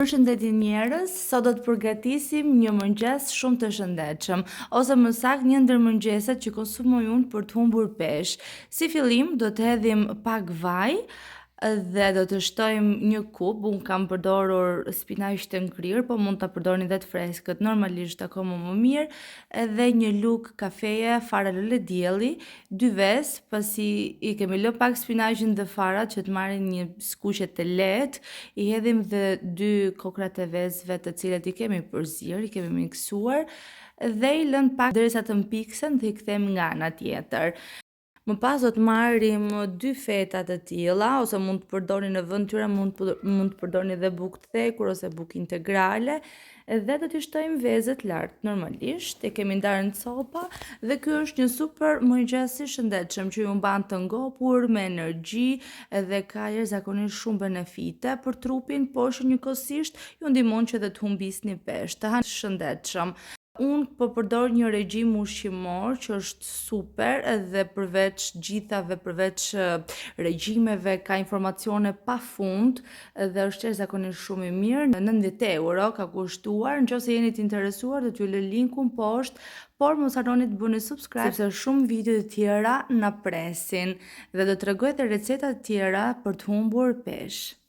Përshëndetje njerëz, sot do të përgatisim një mëngjes shumë të shëndetshëm, ose më saktë një ndër mëngjeset që konsumoj unë për të humbur peshë. Si fillim do të hedhim pak vaj dhe do të shtojmë një kup. Unë kam përdorur spinaq të ngrirë, po mund ta përdorni edhe të freskët, normalisht akoma më mirë, edhe një lugë kafeje, fara lële dielli, 2 ves, pasi i kemi lë pak spinaqin dhe farat që të marrin një skuqe të lehtë. I hedhim dhe 2 kokra të vezëve të cilët i kemi përzierë, i kemi miksuar dhe i lëm pak derisa të mpiksen dhe i kthejmë nga ana tjetër. Më pas do të marrim 2 feta të tilla, ose mund të përdorni në vend tyre, mund të përdorni edhe bukë të thekur ose bukë integrale, dhe do t'i shtojmë vezët lart. Normalisht e kemi ndarë në copa dhe ky është një super mëngjes i shëndetshëm që ju mban të ngopur, me energji dhe ka jashtëzakonisht shumë benefite për trupin, por që njëkohësisht ju ndihmon që dhe të humbisni peshë, të hani shëndetshëm. Unë po përdor një regjim ushqimor që është super, edhe përveç gjithave, përveç regjimeve, ka informacione pafund dhe është jashtëzakonisht shumë i mirë. 90 euro ka kushtuar, nëse jeni të interesuar do t'ju lë linkun poshtë, por mos harroni të bëni subscribe sepse shumë video të tjera na presin dhe do t'rregoj edhe receta të tjera për të humbur peshë.